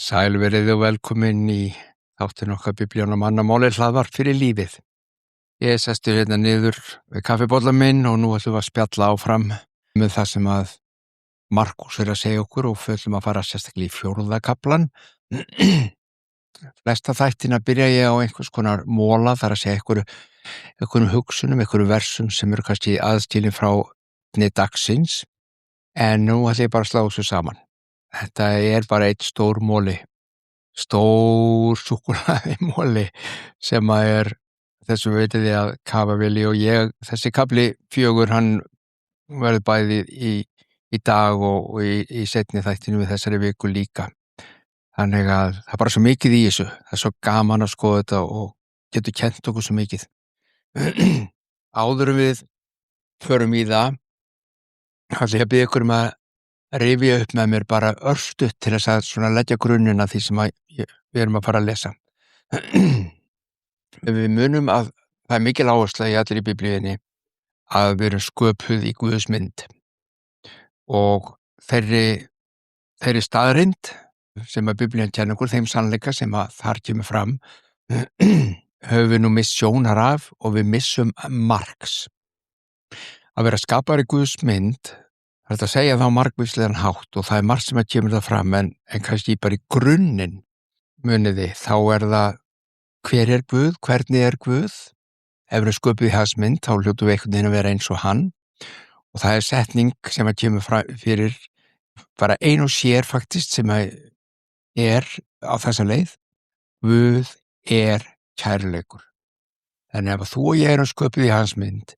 Sæl verið og velkomin í þáttinn okkar Biblían og mannamáli hlaðvarp fyrir lífið. Ég sestur hérna niður við kaffibollan minn og nú ætlum við að spjalla áfram með það sem að Markús er að segja okkur og föllum að fara sérstaklega í 4. kaflan. Flesta þættina byrja ég á einhvers konar móla, þar að segja einhverjum hugsunum, einhverjum versum sem eru kannski aðstílin frá dagsins, en nú ætlum ég bara að slá þessu saman. Þetta er bara einn stór móli, stór súkkulaði móli sem að er þessu veitiði að kafa vel í og þessi kafli 4, hann verður bæði í dag og í seinni þættinu við þessari viku líka. Þannig að það er bara svo mikið í þessu, það er svo gaman að skoða þetta og getur kennt okkur svo mikið. Áður en við förum í það, ætla ég að biðja ykkur að rifja upp með mér bara örstutt til þess að svona leggja grunninn að því sem við erum að fara að lesa. Við munum að það er mikil áhersla í allir í Biblíunni að við erum sköpuð í Guðs mynd og þeirri staðreynd sem að Biblían kennir okkur, þeim sannleika sem að þar kemur fram, höfum við nú misst sjónar af og við missum marks. Að vera skapar í Guðs mynd, það er að segja þá margvíslegan hátt og það er margt sem að kemur það fram en kannski bara í grunninn muniði, þá er það hver er Guð, hvernig er Guð. Ef við erum sköpuð í hans mynd, þá hljótum við einhvern veginn að vera eins og hann og það er setning sem að kemur fyrir bara ein og sér faktist sem að er á þessa leið. Guð er kærleikur. Þannig ef þú og ég erum sköpuð í hans mynd,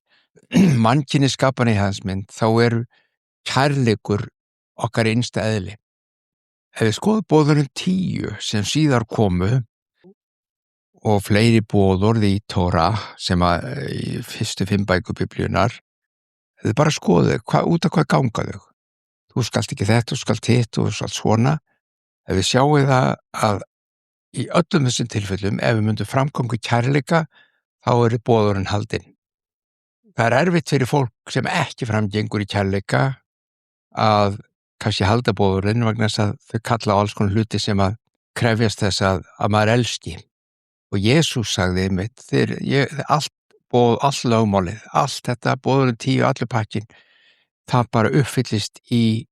mannkynið skapan í hans mynd, þá er kærleikur okkar innsta eðli. Ef við skoðum boðorðin 10 sem síðar komu og fleiri boðorð í Tóra sem að í fyrstu 5 bækur Biblíunnar, ef þið bara skoðu út af hvað ganga þau. Þú skalt ekki þetta, þú skalt hitt og skalt svona. Ef við sjáum það að í öllum þessum tilfellum, ef við myndum framganga kærleika, þá eru boðorðin haldin. Það er erfitt fyrir fólk sem ekki framgengur í kærleika að kannski halda boðorðin vegna þess að þau kalla á alls konar hluti sem að krefjast þess að maður elski. Og Jesús sagði einmitt, allt lögmálið, allt þetta boðorðin 10, allur pakkinn, það bara uppfyllist í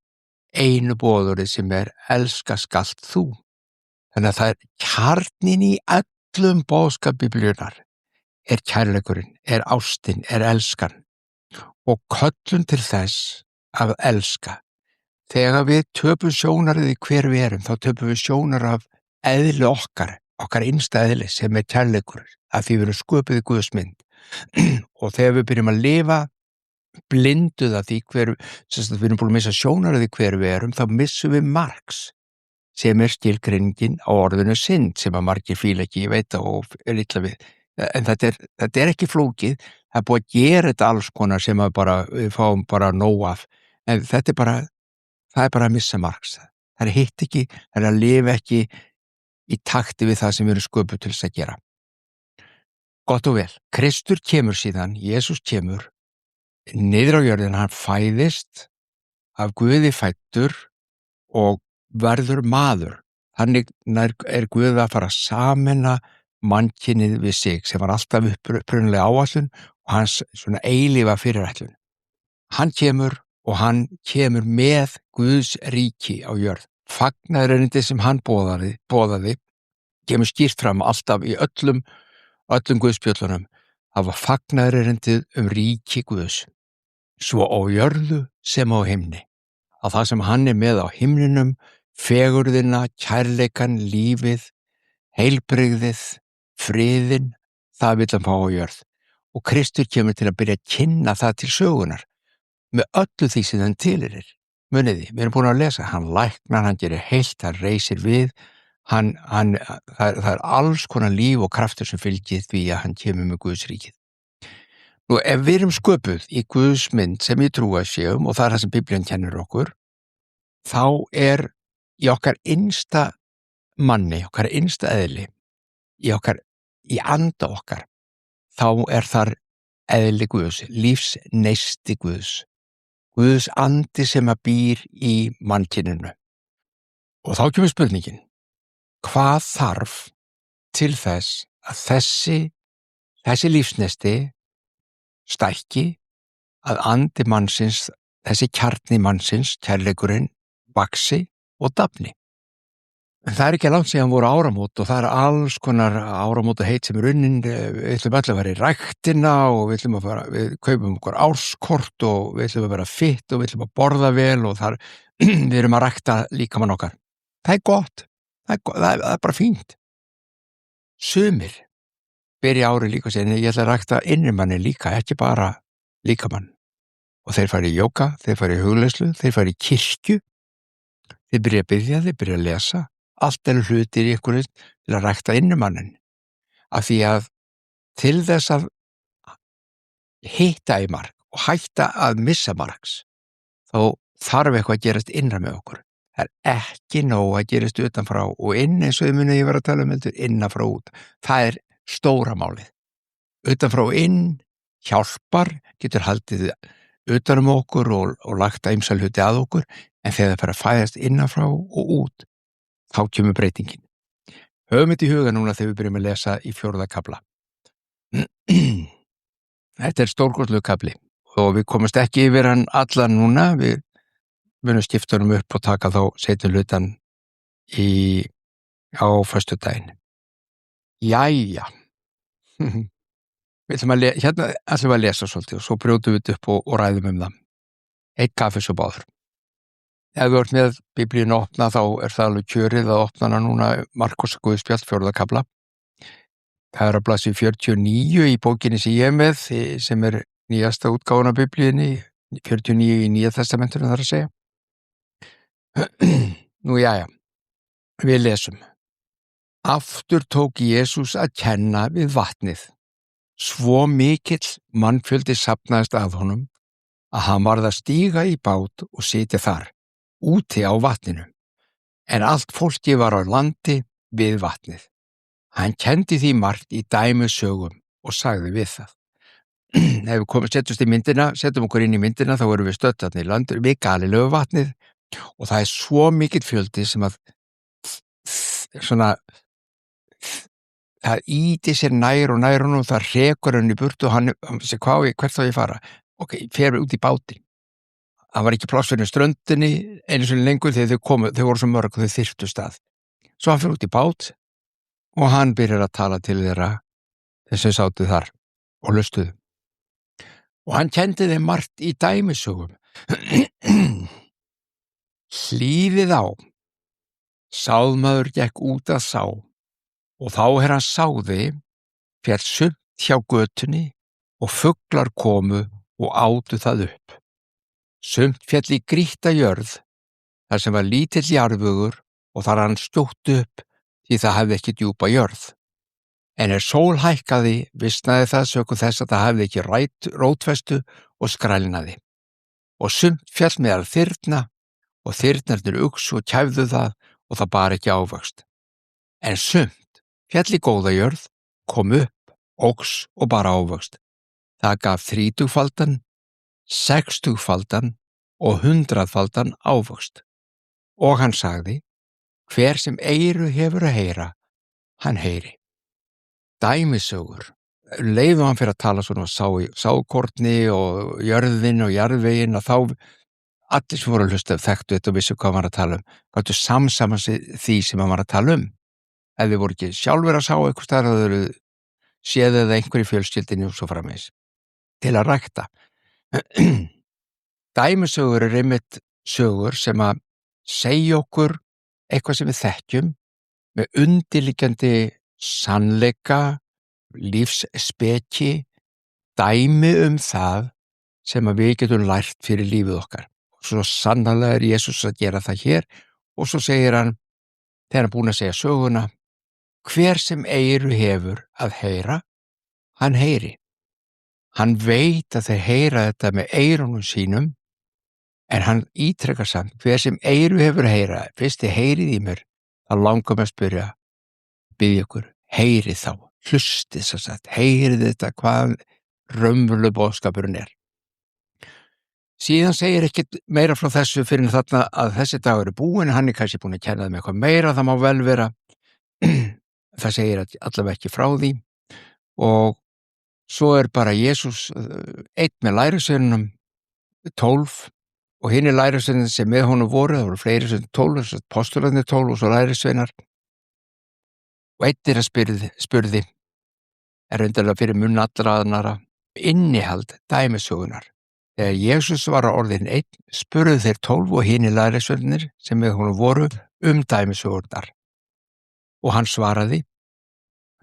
einu boðorði sem er elska skalt þú. Þannig að það er kjarninn í öllum boðskap Biblíunnar, er kærleikurinn, er ástin, er elskan og köllun til þess að elska. Þegar við töpum sjónarið í hver við erum, þá töpum við sjónar af eðli okkar innsta eðli sem er kærleikur, að því við erum sköpuð í Guðs mynd. Og þegar við byrjum að lifa blinduð að því við erum búin að missa sjónarið í hver við erum, þá missum við marks sem er skilgreiningin á orðinu synd sem að margir fíla ekki, ég veit það og er illa við. En þetta er ekki flókið, það er búið að gera þetta alls konar sem við fáum bara nóg af. En það er bara að missa marks. Það er hitt ekki, það er að lifa ekki í takti við það sem við erum sköpuð til þess að gera. Gott og vel, Kristur kemur síðan, Jesús kemur niður á jörðina, hann fæðist af Guði fæddur og verður maður. Þannig er Guð að fara að sameina mannkynið við sig sem var alltaf upprunalega áætlun og hans svona eilífa fyrirætlun. Hann kemur og hann kemur með Guðs ríki á jörð. Fagnaðarerindið sem hann boðaði kemur skýrt fram alltaf í öllum Guðspjöllunum. Það var fagnaðarerindið ríki Guðs, svo á jörðu sem á himni. Að það sem hann er með á himninum, fegurðina, kærleikan, lífið, heilbrigðið, friðinn, það vill hann fá á jörð. Og Kristur kemur til að byrja að kynna það til sögunar með öllu því sem hann tilheyrir. Muniði, við erum búin að lesa, hann læknar, hann gerir heilt, hann reisir við, það er alls konar líf og kraftur sem fylgir því að hann kemur með Guðs ríkið. Nú, ef við erum sköpuð í Guðs mynd sem ég trúi að séum, og það er það sem Biblían kennir okkur, þá er í okkar innsta manni, okkar innsta eðli, í anda okkar, þá er þar eðli Guðs, lífsneisti Guðs. Guðs andi sem að býr í mannkyninu. Og þá kemur spurningin, hvað þarf til þess að þessi lífsneisti stækki, að andi mannsins, þessi kjarni mannsins, kærleikurinn, vaxi og dafni. En það er ekki langt síðan voru áramót og það er alls konar áramótaheit sem er unnin. Við ætlum allir að vera í ræktina og við kaupum okkur árskort og við ætlum að vera fitt og við ætlum að borða vel og við erum að rækta líkamann okkar. Það er gott. Það er bara fínt. Sumir byrja árið líka sér, ég ætla að rækta innrimanni líka, ekki bara líkamann. Og þeir fara í jóga, þeir fara í hugleiðslu, þeir fara í kirkju, þeir byrja að biðja, þeir byrja að lesa. Allt eru hlutir í ykkur til að rækta innrimannin. Af því að til þess að hitta í mark og hætta að missa marks, þá þarf eitthvað að gerast innra með okkur. Það er ekki nóg að gerast utanfrá og inn eins og ég var að tala um heldur, innanfrá út. Það er stóra málið. Utanfrá inn hjálpar, getur haldið utanum okkur og lagt að ýmsa hluti að okkur, en þegar það fer að fæðast innanfrá og út, þá kemur breytingin. Höfum þetta í huga núna þegar við byrjum að lesa í 4. kafla. Þetta er stórkostlegur kafli og við komumst ekki yfir hann allan núna. Við munum skipta honum upp og taka þá seinni hlutan á föstudaginn. Jæja. Hérna ætlum við að lesa svolítið og svo brjótum við þetta upp og ræðum um það. Eitt kaffi svo báður. Ef við erum með Biblíuna opna þá er það alveg kjörið að opna hana núna Markús Guðspjall 4. kafla. Það er að blaðsíðu 49 í bókinni sem ég er með, sem er nýjasta útgáfan af Biblíunni, 49 í Nýja testamentinu þar að segja. Nú jæja, við lesum. Aftur tók Jesús að kenna við vatnið. Svo mikill mannfjöldi safnaðist að honum að hann varð að stíga í bát og sitja þar, úti á vatninu, en allt fólki var á landi við vatnið. Hann kenndi því margt í dæmisögum og sagði við það. Ef við setjum okkur inn í myndina, þá erum við stödd þarna í landur við Galileu vatnið og það er svo mikill fjöldi sem að það íti sér nær og það rekur hann í burtu og hann sé hvert þá ég fara. Ok, fer út í bátinn. Það var ekki pláss fyrir ströndinni einu sinni lengur þegar þau voru svo mörg og þau þyrftu stað. Svo hann fer út í bát og hann byrjar að tala til þeirra þess að sátu þar og hlustuðu. Og hann kendi þeim margt í dæmisögum. Hlífið á. Sáðmaður gekk út að sá og þá hann sáði féll sumt hjá götunni og fuglar komu og átu það upp. Sumt féll í grýtta jörð, þar sem var lítill jarðvegur og þar hann skjótt upp því það hefði ekki djúpa jörð. En sól hækkaði, visnaði það sökum þess að það hefði ekki rótfestu og skrælnaði. Og sumt féll meðal þyrna og þyrnarnir uxu og kæfðu það og það bar ekki ávöxt. En sumt féll í góða jörð, kom upp, óx og bar ávöxt. Það gaf 30-faldan, 60-faldan og 100-faldan ávöxt. Og hann sagði, hver sem eyru hefur að heyra, hann heyri. Dæmisögur. Leiðum hann fyrir að tala svona sákorni og jörðin og jarðvegin og þá allir sem voru að hlusta þekktu þetta og vissu hvað hann var að tala um. Gáttu samsama því sem hann var að tala um. Ef þið voru ekki sjálfur að sá eitthvað staðar að þau eru séð eða einhverju fjölskyldinni og svo framvegis. Til að rækta. Dæmisögur einmitt sögur sem að segja okkur eitthvað sem við þekkjum með undirliggjandi sannleika, lífsspeki, dæmi það sem að við getum lært fyrir lífið okkar. Og svo sannarlega Jesús að gera það hér og svo segir hann, þegar hann búinn að segja söguna, hver sem eyru hefur að heyra, hann heyri. Hann veit að þeir heyra þetta með eyrunum sínum, en hann ítrekar samt, hver sem eyru hefur að heyra, fyrst þið heyrið í mér, þá langar mig að spyrja, biðja ykkur, heyrið þá, hlustið svo sagt, heyrið þetta hvað raunverulegur boðskapurinn er. Síðan segir ekkert meira frá þessu fyrir þarna að þessi dagur er búinn, hann kannski búinn að kenna þeim eitthvað meira, það má vel vera, Það segir allavega ekki frá því og svo bara Jesús einn með lærisveinunum 12 og hinir lærisveinarnir sem með honum voru, það voru fleiri sem 12, postularnir 12 og svo lærisveinar og einn þeirra spurði undarlega fyrir munn allra annarra innihald dæmisögunar. Þegar Jesús var orðinn einn, spurðu þeir 12 og hinir lærisveinarnir sem með honum voru dæmisögurnar. Og hann svaraði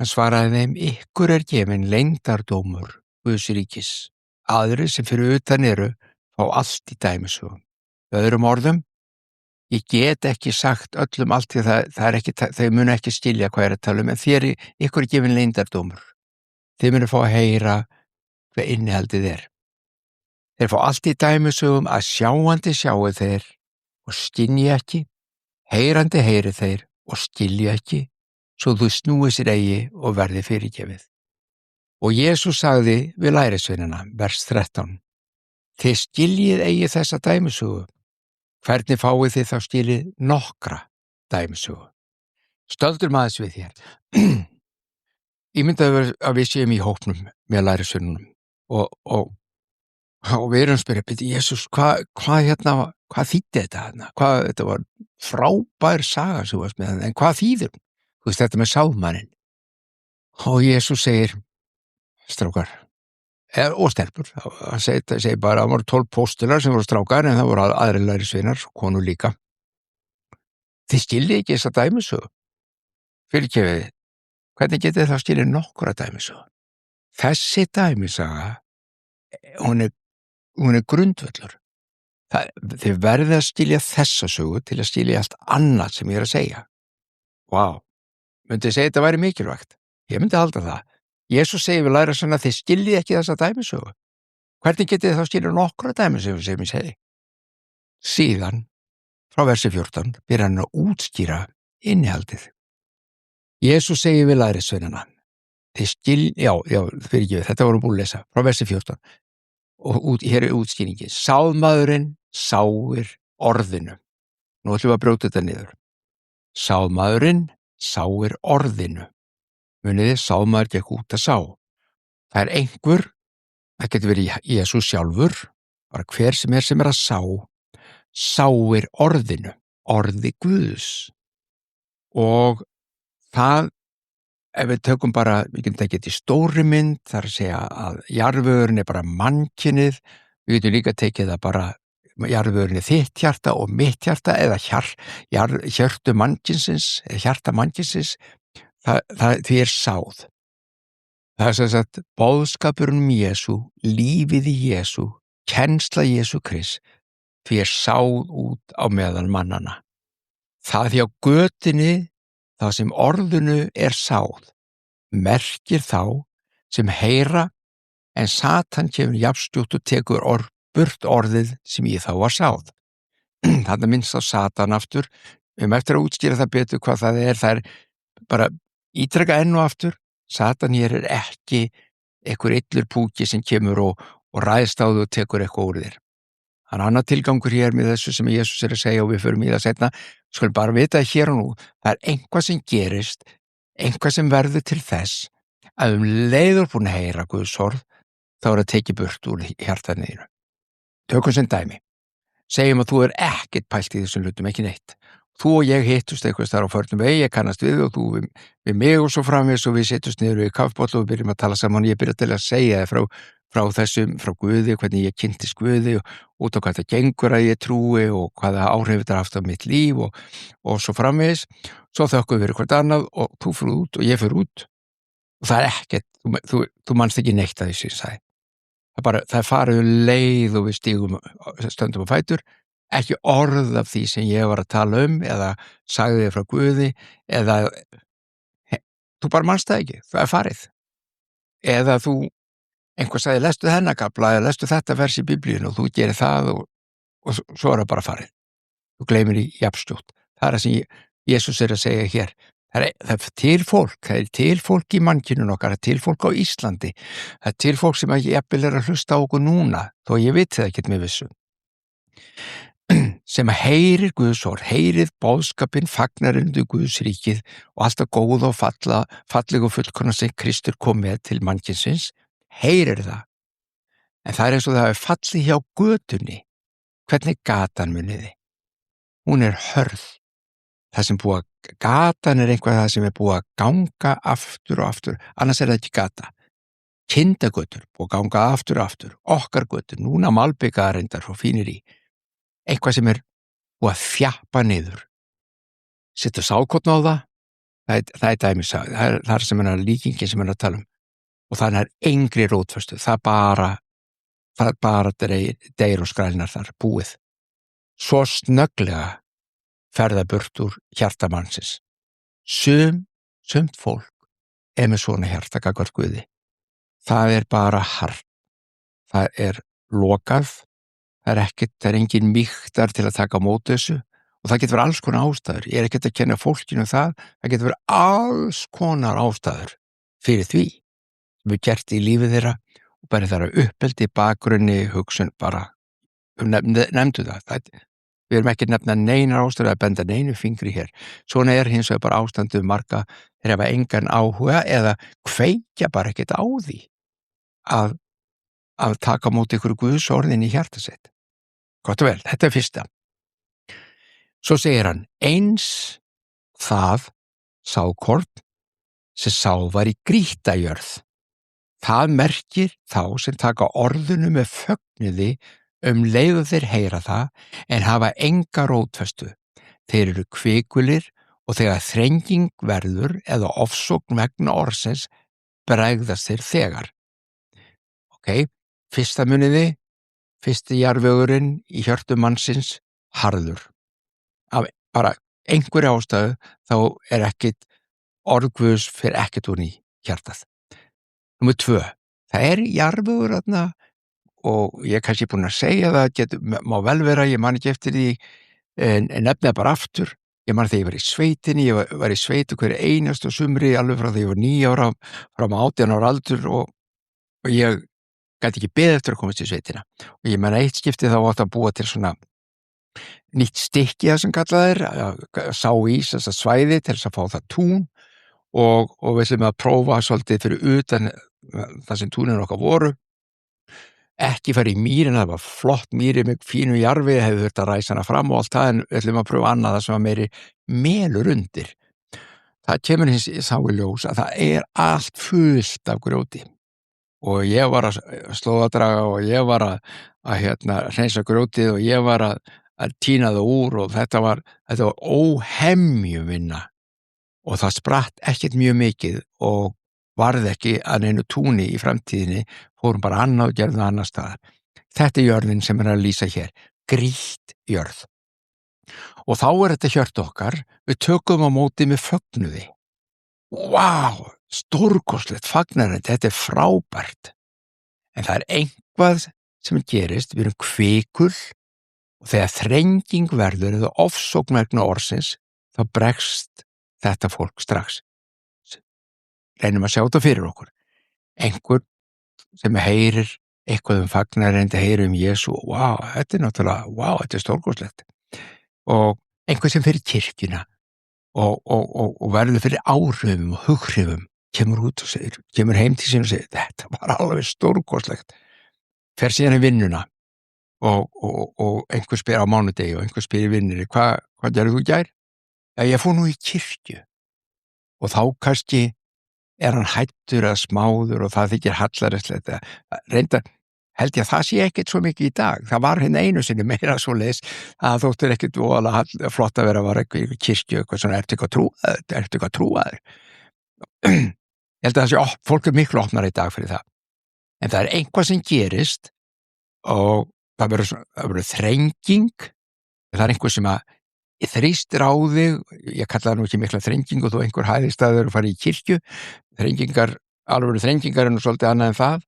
þeim, ykkur gefinn leyndardómur Guðs ríkis. Aðrir sem fyrir utan eru, fá allt í dæmisögum. Öðrum orðum, ég get ekki sagt öllum allt því það ekki, þau munu ekki skilja hvað að tala en ykkur gefinn leyndardómur. Þið munu fá að heyra hvað innihaldið Þeir fá allt í dæmisögum að sjáandi sjáu þeir og skynji ekki, heyrandi heyri þeir og skilji ekki, svo þú snúi sér eigi og verði fyrirgefið. Og Jesús sagði við lærisveinana, vers 13, þið skiljið eigi þessa dæmisögu, hvernig fáið þið þá skiljið nokkra dæmisögu? Stöldur maður við hér. Ég myndaði að við séum í hópnum með lærisveinunum og við erum spyrja, Jesús, hvað þýddi þetta hérna? Þetta var frábær saga sem varst með hann, en hvað þýðir? Þú veist þetta með sálmanninn. Og Jesús segir, strákar, og stelpur, hann segir bara, það voru 12 póstular sem voru strákar, en það voru aðrir lærisveinar, konur líka. Þið skiljið ekki þessa dæmisögu. Fyrirgefið, hvernig getið það skiljið nokkra dæmisögu? Þessi dæmisaga, hún er grundvöllur. Þið verðið að skilja þessa sögu til að skilja allt annað sem ég að segja. Vá, myndið segja þetta væri mikilvægt. Ég myndi halda það. Jesús segir við lærisveinana, þið skiljið ekki þessa dæmisögu. Hvernig getið þið þá skilja nokkra dæmisögu sem ég segi? Síðan, frá versi 14, byrjar hann að útskýra innihaldið. Jesús segir við lærisveinana, þetta voru búin að lesa, frá versi 14. Og hér er útskýringin. Sálmaðurinn sáir orðinu. Nú ætlum við að brjóta þetta niður. Sálmaðurinn sáir orðinu. Muniði, sálmaður gekk út að sá. Það er einhver, það getur verið Jesús sjálfur, bara hver sem er að sáir orðinu, orði Guðs. Og það, ef við tökum bara, við getum tekið í stóri mynd, þar að segja að jarðvegurinn er bara mannkynið, við getum líka tekið það bara, jarðvegurinn er þitt hjarta og mitt hjarta, eða hjörtu mannkynsins, eða hjarta mannkynsins, því er sáð. Það er sem sagt boðskapurinn Jesú, lífið í Jesú, kennsla Jesú Krist, því er sáð út á meðal mannana. Það því á götunni, það sem orðinu er sáð, merkir þá sem heyra, en Satan kemur jafnskjótt og tekur burt orðið sem í þá var sáð. Þarna minnst á Satan aftur, eftir að útskýra það betur hvað það er bara ítreka enn og aftur, Satan hér er ekki einhver illur púki sem kemur og ræðst á þau og tekur eitthvað úr þér. Það er annar tilgangur hér með þessu sem Jesús er að segja og við förum í það seinna. Skulum bara vita hér og nú, það er einhvað sem gerist, einhvað sem verður til þess að leiður búin að heyra Guðs orð, þá er að tekið burt úr hjartaðinu. Tökum sem dæmi. Segjum að þú ekkert pælt í þessum hlutum, ekki neitt. Þú og ég hittust eitthvað þar á förnum vegi, ég kannast við og þú við mig og svo framvegis og við setjumst niður í kaffbollu og við byrjum að tala saman. Ég byrja til að segja þér frá Guði, hvernig ég kynntist Guði og út á hvað það gengur að ég trúi og hvaða áhrif þetta haft á mitt líf og svo framvegis. Svo þökkum við hvert annað og þú fyrir út og ég fyrir út og það er ekkert, þú manst ekki neitt að því sem ég sagði. Það farið leið og við stöndum á fætur, ekki orð af því sem ég var að tala eða sagði þér frá Guði eða þú bara manst það ekki, það er farið. Eða þú einhver sagði, lestu þennan kafla eða lestu þetta vers í Biblíunni og þú gerir það og svo er það bara farið. Þú gleymir í jafnskjótt. Það er það sem Jesús er að segja hér. Það er til fólk í mannkyninu okkar, það er til fólk á Íslandi, það er til fólk sem jafnvel er að hlusta á okkur núna, þó ég veit það ekkert með vissu. sem að heyrir Guðs orð, heyrið boðskapinn, fagnar undir Guðs ríkið og allt það góða og falleg og fullkomna sem Kristur kom með til mannkynsins, heyrir það. En það eins og það hefur fallið hjá götunni. Hvernig gatan muniði? Hún hörð. Það sem gatan eitthvað það sem búið að ganga aftur og aftur, annars það ekki gata. Kindagötur, búið að ganga aftur og aftur, okkar götur, núna malbikaðar reyndar og fínir í. Eitthvað sem búið að þjappa niður. Setja sákotn á það dæmis, það sem líkingin sem að tala um. Og það engri rótföstu, það bara deyr og skrælnar þar, búið. Svo snögglega ferða burt úr hjarta mannsins. Sumt fólk með svona hjarta gagnvart Guði. Það bara hart. Það lokað. Það engin mýktar til að taka á móti þessu og það getur verið alls konar ástæður. Ég ekkert að kenna fólkinu það getur verið alls konar ástæður fyrir því sem gert í lífið þeirra og bara þeirra uppeldi, bakgrunni, hugsun, bara nefndu það. Við ekki nefna neinar ástæður að benda neinu fingri hér. Svona hins vegar bara ástandu marga þeir hafa engan áhuga eða kveikja bara ekkert á því að taka á móti ykkur Guðs orðin í hjarta sitt. Gott og vel, þetta fyrsta. Svo segir hann, eins það sákorn sem sá var í grýttajörð. Það merkir þá sem taka orðinu með fögnuði leið þeir heyra það en hafa enga rótfestu. Þeir eru kvikulir og þegar þrenging verður eða ofsókn vegna orðsins bregðast þeir þegar. Fyrsta muniði, fyrsti jarðvegurinn í hjörtum mannsins harður. Af bara einhverju ástæðu þá ekkit orð Guðs fyrir ekkert úr í hjartað. Númer 2. Það jarðvegur þarna og ég kannski búin að segja það, má vel vera, ég man ekki eftir því en nefnið bara aftur. Ég man þegar ég var í sveitinni, ég var í sveitu hverju einasta sumri alveg frá því ég var 9 ára frá með 18 ára aldur og ég gæti ekki beðið eftir að komast í sveitina. Og ég man eitt skipti þá átt að búa til svona nýtt stykki það sem kallað sá í þessa svæði til þess að fá það tún og við ætlum að prófa svolítið fyrir utan það sem túnin okkar voru. Ekki fara í mýrin, það var flott mýri með fínu jarfi, hefði þurft að ræsa hana fram og allt það en við ætlum að prófa annað það sem var meiri melur undir. Það kemur hins sá í ljós að það allt fullt af grjóti. Og ég var að slóðadraga og ég var að hreinsa grjótið og ég var að tína það úr og þetta var óhemju vinna og það spratt ekkert mjög mikið og varð ekki að neinu túni í framtíðinni, fórum bara annað og gerðum annar staðar. Þetta jörðin sem að lýsa hér, grýtt jörð. Og þá þetta hjört okkar, við tökum á móti með fögnuði. Vá, stórkostlegt fagnarandi, þetta frábært. En það eitthvað sem gerist, við erum kvikul og þegar þrenging verður eða ofsókn vegna orðsins, þá bregst þetta fólk strax. Reynum að sjá þetta fyrir okkur. Einhver sem heyrir eitthvað fagnarandi, heyrir Jesú, vá, þetta náttúrulega, vá, þetta stórkostlegt. Og einhver sem fyrir kirkjuna og verður fyrir áhrifum og hughrifum, kemur út og segir, kemur heim til sín og segir, þetta var alveg stórkostlegt. Fer síðan í vinnuna og einhver spyr á mánudegi og einhver spyr í vinnunni, hvað gerðu þú í gær? Ja, ég fór nú í kirkju. Og þá kannski hann hættur að smáður og það þykir hallærislegt. Reyndar held ég að það sé ekkert svo mikið í dag. Það var einu sinni meira svoleiðis að þóttir ekkert voðalega flott að vera í kirkju, eitthvað svona, ertu eitthvað trúaður? Ég held að það sé, fólk miklu opnar í dag fyrir það. En það eitthvað sem gerist og það verður þrenging, það einhver sem að þrýstir á þig, ég kalla það nú ekki mikla þrengingu þó einhver hæðistæður og fari í kirkju, alveg þrengingar nú svolítið annað en það,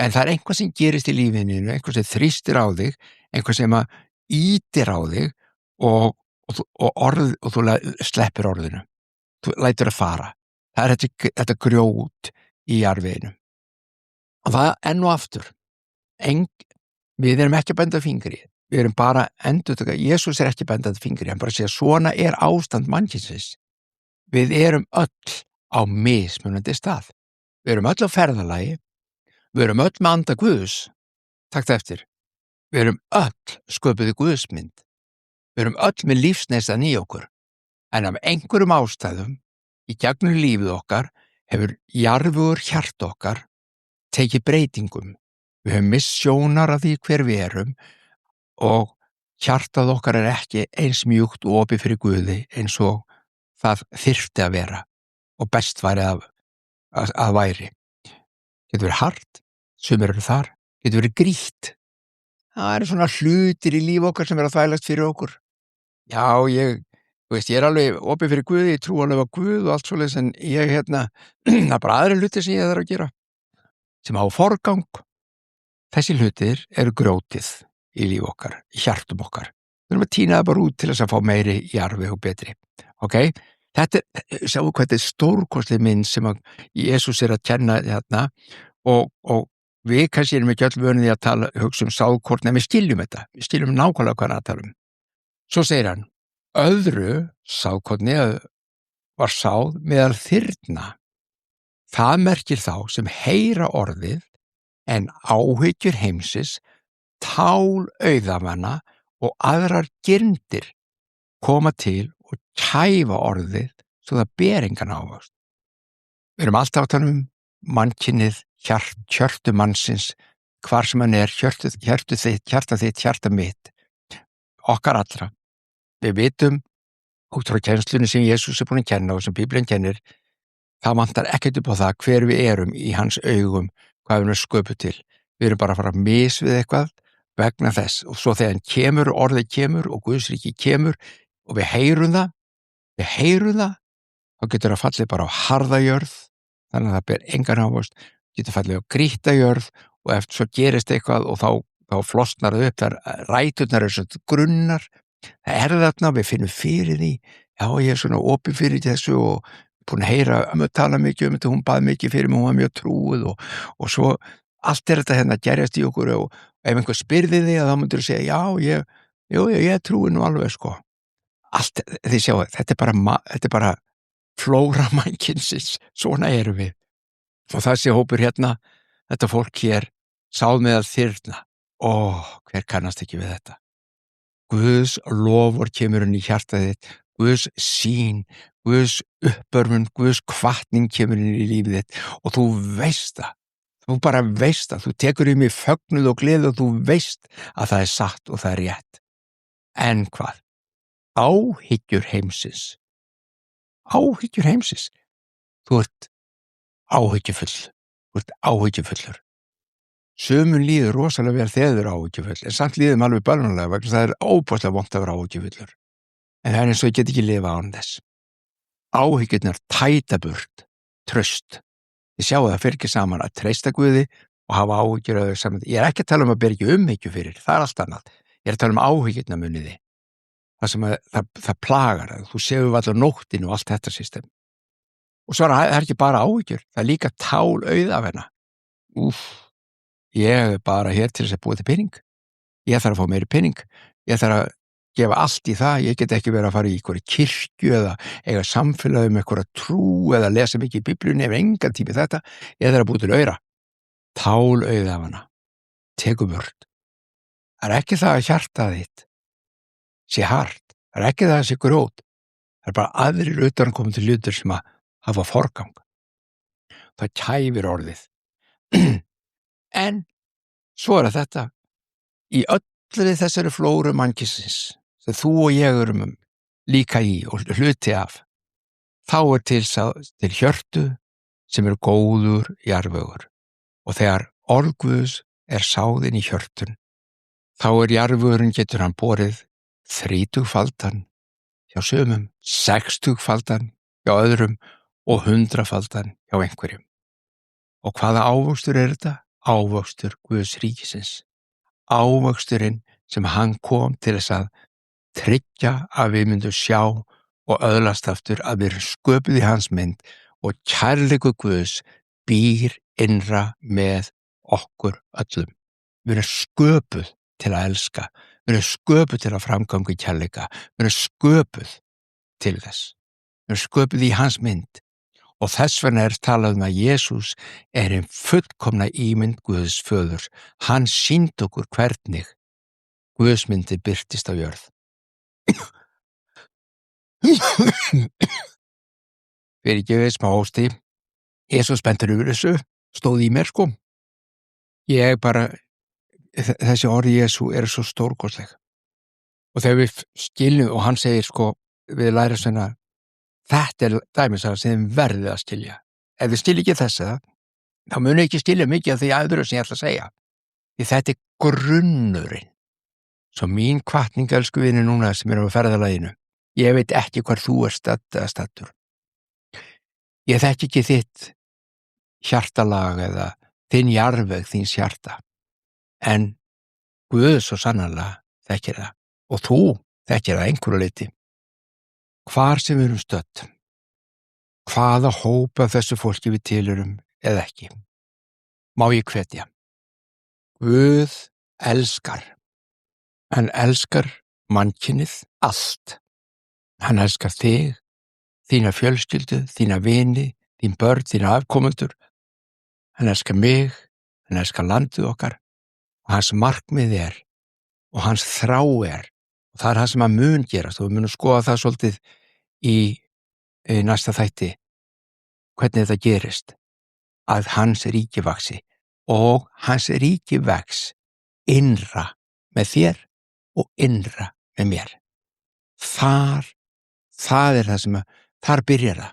en það einhvað sem gerist í lífinu, einhver sem þrýstir á þig, einhver sem að ýtir á þig og þú sleppir orðinu, þú lætur að fara. Það þetta grjót í jarðveginum. Og það enn og aftur, við erum ekki að benda fingri, við erum bara endurtaka, Jesús ekki bendandi fingri, hann bara segja svona ástand mannkynsins. Við erum öll á mismunandi stað. Við erum öll á ferðalagi, við erum öll með anda Guðs, taktu eftir, við erum öll sköpuð í Guðsmynd, við erum öll með lífsneistan í okkur, en af einhverjum ástæðum í gegnum lífið okkar hefur jarðvegur hjarta okkar tekið breytingum. Við höfum misst sjónar af því hver við erum og hjartað okkar ekki eins mjúkt og opið fyrir Guði eins og það þyrfti að vera og best væri að væri. Getur verið hart, sumir eru þar, getur verið grýtt. Það eru svona hlutir í líf okkar sem að þvælast fyrir okkur. Já, ég alveg opið fyrir Guði, ég trú alveg á Guð og allt svoleiðis, en ég það bara aðri hlutir sem ég þarf að gera, sem á forgang. Þessi hlutir eru grjótið í líf okkar, í hjartum okkar. Við erum að tína það bara út til þess að fá meiri jarðveg og betri. Ok? Sjáu hvað þetta stórkostleg mynd sem að Jesús að kenna þarna og við kannski erum ekki öll vönuð í að hugsa sáðkorn, en við skiljum þetta. Við skiljum nákvæmlega hvað hann að tala. Svo segir hann, öðru sáðkorni var sáð meðal þyrna. Það merkir þá sem heyra orðið en áhyggjur heimsins, tál auðamanna og aðrar girndir koma til og kæfa orðið svo það ber engan ávöxt. Við erum alltaf að tala mannkynið, hjörtu mannsins, hvar sem hann hjarta þitt, hjarta mitt, okkar allra. Við vitum út frá kennslunni sem Jesús búinn að kenna og sem Biblían kennir, það vantar ekkert upp á það hver við erum í hans augum, hvað við erum sköpuð til. Við erum bara að fara að við eitthvað vegna þess, og svo þegar orðið kemur og Guðs ríki kemur og við heyrum það, þá getur það fallið bara á harða jörð, þannig að það ber engan ávöxt, getur fallið á grýtta jörð og eftir svo gerist eitthvað og þá flosnar það upp, þar ræturnar svona grunnar, það þarna, við finnum fyrir því, já ég svona opið fyrir þessu og búin að heyra tala mikið þetta, hún bað mikið fyrir mig, hún var mjög trúið og svo allt þetta hérna gerjast í okkur og ef einhver spyrði þig þá myndir þú segja, ég trúi nú alveg sko. Allt, þið sjáu, þetta er bara flóra mannkynsins, svona erum við. Og þessi hópur hérna, þetta fólk hér, sáð meðal þyrna. Hver kannast ekki við þetta? Guðs lofur kemur inn í hjartað þitt, Guðs sýn, Guðs uppörvun, Guðs hvatning kemur inn í lífið þitt og þú veist það. Þú bara veist það, þú tekur í mig fögnuð og gleði og þú veist að það er satt og það er rétt. En hvað? Áhyggjur heimsins. Þú ert áhyggjufull, þú ert áhyggjufullur. Sumum líður rosalega vel þegar þau eru áhyggjufull, en samt líðum alveg bölvanlega vegna það er óbúslega vont að vera áhyggjufullur. En það eins og ég get ekki lifa án þess. Áhyggjurnar tæta burt, traust. Þið sjáu það fyrir ekki saman að treysta Guði og hafa áhyggjur af þau saman. Ég ekki að tala að bera ekki umhyggju fyrir, það er allt annað. Ég að tala áhyggjurnar muniði. Það sem það plagar, þú séu allar nóttin og allt þetta system. Og svo það ekki bara áhyggjur, það líka tál auðafenna. Ég bara hér til þess að búa til pening. Ég þarf að fá meiri pening. Ég þarf að gefa allt í það. Ég get ekki verið að fara í einhverju kirkju eða eiga samfélagi með einhverja trú eða lesa mikið í Biblíunni ef engan tími þetta. Ég þarf að búa til aura. Tál auðafenna. Teku burt. Það ekki það að hjartað þitt sé hart. Það ekki það að sé grjót. Það bara aðrir utan komið til hlutur sem að hafa forgang. Það kæfir orðið. En svo þetta. Í öllri þessari flóru mannkynsins sem þú og ég erum líka í og hluti af, þá til hjörtu sem eru góður jarðvegur. Og þegar orð Guðs sáðinn í hjörtun, þá jarðvegurinn getur hann borið 30-faldan hjá sumum, 60-faldan hjá öðrum og 100-faldan hjá einhverjum. Og hvaða ávöxtur þetta? Ávöxtur Guðs ríkisins. Ávöxturinn sem hann kom til þess að tryggja að við myndum sjá og öðlast aftur að við erum sköpuð í hans mynd og kærleikur Guðs býr innra með okkur öllum. Við erum sköpuð til að elska. Við erum sköpuð til að framganga kærleika. Við erum sköpuð til þess. Við erum sköpuð í hans mynd. Og þess vegna talað að Jesús hin fullkomna ímynd Guðs föður. Hann sýndi okkur hvernig Guðsmyndi birtist á jörð. Fyrirgefið smá hósti. Ég er svo spenntur yfir þessu. Stóð í mér sko. Þessi orð Jesú svo stórkostleg. Og þegar við skiljum, og hann segir sko við lærisveina, þetta dæmisaga sem þið verðið að skilja. Ef þið skiljið ekki þessa, þá munið ekki skilja mikið af því öðru sem ég ætla að segja. Því þetta grunnurinn. Svo mín hvatning, elsku vinir núna sem á ferðalaginu. Ég veit ekki hvar þú stattur. Ég þekki ekki þitt hjartalag eða þinn jarðveg, þíns hjarta. En Guð svo sannarlega þekkir það. Og þú þekkir það einhverju leyti. Hvar sem við erum stödd. Hvaða hópa þessu fólki við tilheyrum eða ekki. Má ég hvetja. Guð elskar. Hann elskar mannkynið allt. Hann elskar þig, þína fjölskyldu, þína vini, þín börn, þína afkomendur. Hann elskar mig, hann elskar landið okkar. Og hans markmið og hans þrá og það það sem hann mun gerast og við munum skoða það svolítið í næsta þætti hvernig þetta gerist að hans ríki vaxi og hans ríki vex innra með þér og innra með mér. Það það sem þar byrjar það.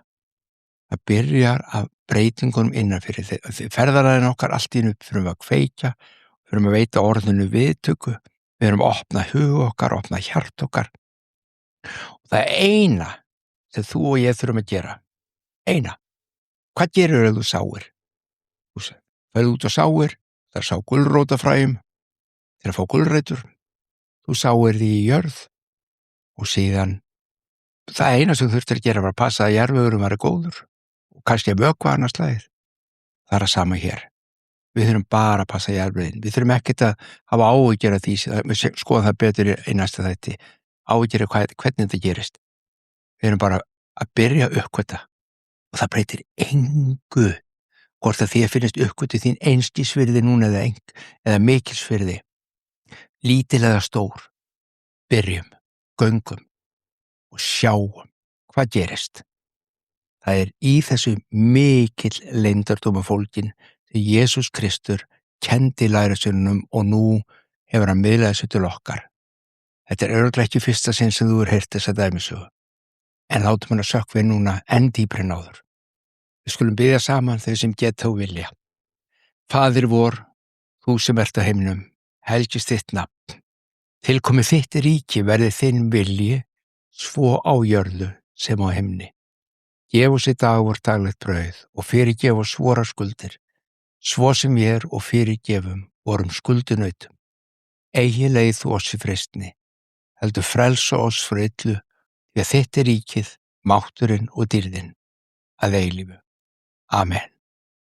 Það byrjar af breytingunum innan fyrir ferðalaginu okkar allt í einu fyrir að kveikja, fyrir að veita orðinu viðtöku, við erum að opna hug okkar, opna hjart okkar. Og það eina sem þú og ég þurfum að gera, hvað gerir þú sáir? Þú ferð út og sáir, það sá gulrótafræjum, til að fá gulrætur, þú sáir því í jörð og síðan það eina sem þú þurftir að gera var að passa að jarðvegurinn væri góður og kannski að vökva annars slagir. Það að sama hér. Við þurfum bara að passa jarðveginn. Við þurfum ekkert að hafa áhyggjur af því, við skoðum það betur í næsta þætti, áhyggjur af hvernig þetta gerist. Við erum bara að byrja að uppgötva og það breytir engu hvort að þér finnst uppgötvi þín einskisvirði núna eða mikilsvirði, lítil eða stór. Byrjum, göngum og sjáum hvað gerist. Það í þessu mikill leyndardóma fólginn sem Jesús Kristur kenndi lærisveinunum og nú hefur hann miðlað þessu til okkar. Þetta örugglega ekki fyrsta sinn sem þú heyrt þessa dæmisögu. En látum hann að sökkva núna enn dýpri en áður. Við skulum biðja saman þau sem geta og vilja. Faðir vor, þú sem ert á himnum, helgist þitt nafn. Tilkomi þitt ríki verði þinn vilji, svo á jörðu sem á himni. Gef oss í dag vort daglegt brauð og fyrirgef oss vora skuldir, svo sem við og fyrirgefum vorum skuldinautum. Eigi leið þú oss í freistni, heldur frelsa oss frá illu, því að þitt ríkið, mátturinn og dýrðin að eilífu. Amen.